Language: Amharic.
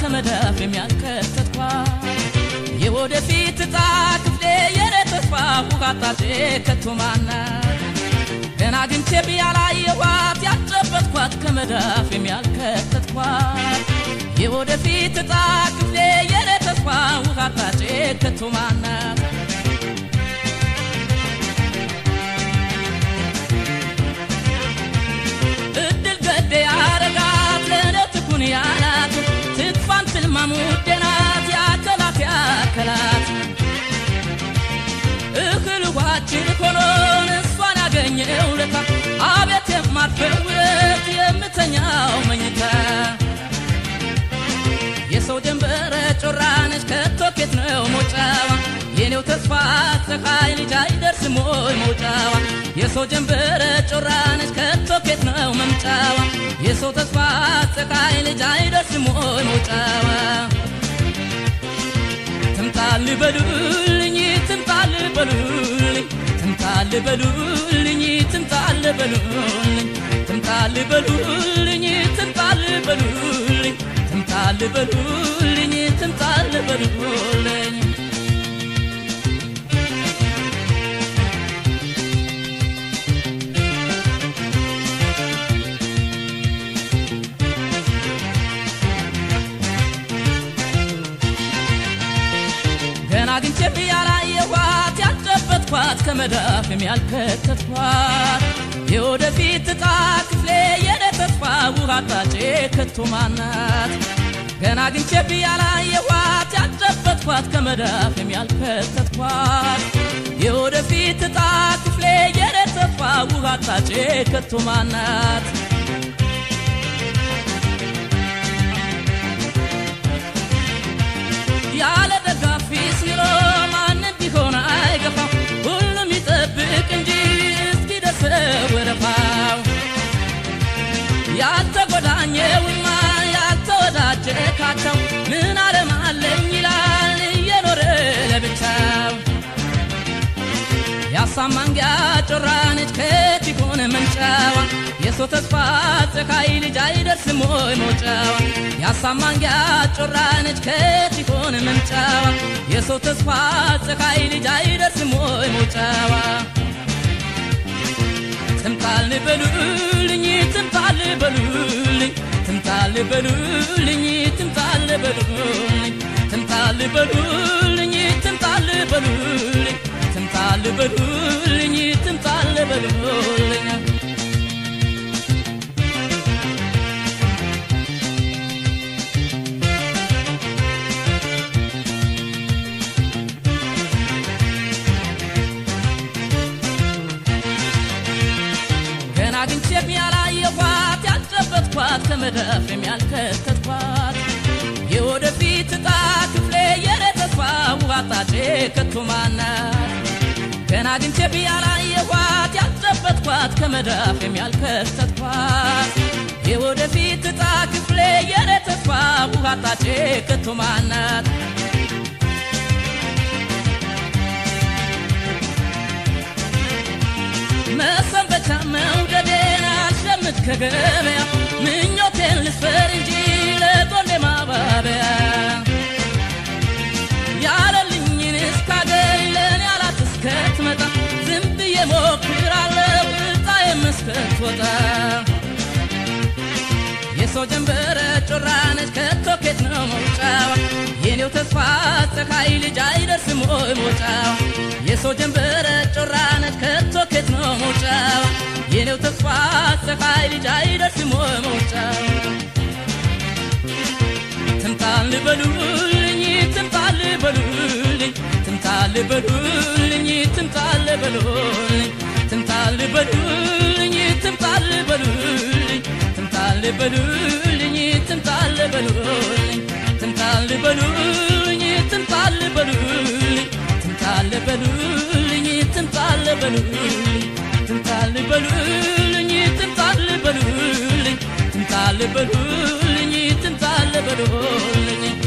ከመዳፍ የሚያልከተትኳት የወደፊት ዕጣ ክፍሌ የኔ ተስፋ ውሃታቴ ከቶማናት ገና አግኝቼ ያላየኋት ያጨበጥኳት ከመዳፍ የሚያልከተትኳት የወደፊት ዕጣ ክፍሌ የኔ ተስፋ ውሃታቴ ከቶማናት እድል ገዴ ያረጋት ለኔ ትኩን ያላት ትጥፋን ትልማሙደናት ያከላት ያከላት እህል ውሃችን ሆኖን እሷን ያገኘው ለታ አቤት የማትፈውት የምተኛው መኝታ የሰው ጀንበር ጮራነች ከቶኬት ነው ሞጫዋ የኔው ተስፋ ፀሐይ ልጅ አይደርስም ወይ ሞጫዋ የሰው ጀንበር ጮራነች ከቶኬት ነው መምጫዋ የሰው ተስፋ ፀሐይ ልጅ አይደርስም ወይ ሞጫዋ ትምጣል በሉልኝ ትምጣል በሉልኝ ትምጣል በሉልኝ ትምጣል በሉልኝ ትምጣል በሉልኝ ትምጣል በሉልኝ ትምጣል በሉልኝ ትምጣል በሉልኝ ገና አግኝቼ ያላየኋት ያጨበጥኳት ከመዳፍ የሚያልከተትኳት የወደፊት ዕጣ ክፍሌ የኔ ተስፋ ውሃታቴ ከቶማናት ገና አግኝቼ ያላየኋት ያጨበጥኳት ከመዳፍ የሚያልከተትኳት የወደፊት ዕጣ ክፍሌ የኔ ተስፋ ውሃታቴ ከቶማናት ያለ ደጋፊ ሲሮ ማን ቢሆን አይገፋው ሁሉም ይጠብቅ እንጂ እስኪደርስ ወረፋው ያልተጎዳኘውማ ያልተወዳጀ ካቸው ምን ዓለም አለኝ ይላል እየኖረ ለብቻው ያሳማንጊያ ጮራነች ከቲኮን መንጫዋ የሰው ተስፋ ፀሐይ ልጅ አይደርስም ወይ ሞጫዋ ያሳማንጊያ ጮራነች ከቲኮን መንጫዋ የሰው ተስፋ ፀሐይ ልጅ አይደርስም ወይ ሞጫዋ ትምጣል በሉልኝ ትምጣል በሉልኝ ትምጣል በሉልኝ ትምጣል በሉልኝ ትምጣል በሉልኝ ትምጣል በሉልኝ ትምጣል በሉልኝ ትምጣል በሉልኝ ገና አግኝቼ ያላየኋት ያጨበጥኳት ከመዳፍ የሚያልከተትኳት የወደፊት ዕጣ ክፍሌ የኔ ተስፋ ውሃታቴ ከቶማናት ገና አግኝቼ ያላየኋት ያጨበጥኳት ከመዳፍ የሚያልከተትኳት የወደፊት ዕጣ ክፍሌ የኔ ተስፋ ውሃታቴ ከቶማናት መሰንበቻ መውደዴን አልሸምት ከገበያ ምኞቴን ልስፈር እንጂ ለጎኔ ማባበያ ያለልኝን እስካገኝ ለኔ ያላት እስከትመጣ ዝም ብዬ ሞክራለሁ ዕጣዬም እስከትወጣ የሰው ጀንበር ጮራነች ከቶኬት ነው መውጫዋ የኔው ተስፋ ፀሐይ ልጅ አይደርስም ወይ ሞጫዋ የሰው ጀንበር ጮራነች ከቶኬት ነው መውጫዋ የኔው ተስፋ ፀሐይ ልጅ አይደርስም ወይ ሞጫዋ ትምጣል በሉልኝ ትምጣል በሉልኝ ትምጣል በሉልኝ ትምጣል በሉልኝ ትምጣል በሉልኝ ትምጣል በሉልኝ ትምጣል በሉልኝ ትምጣል በሉልኝ ትምጣል በሉልኝ ትምጣል በሉልኝ ትምጣል በሉልኝ ትምጣል በሉልኝ ትምጣል በሉልኝ ትምጣል በሉልኝ ትምጣል በሉልኝ ትምጣል በሉልኝ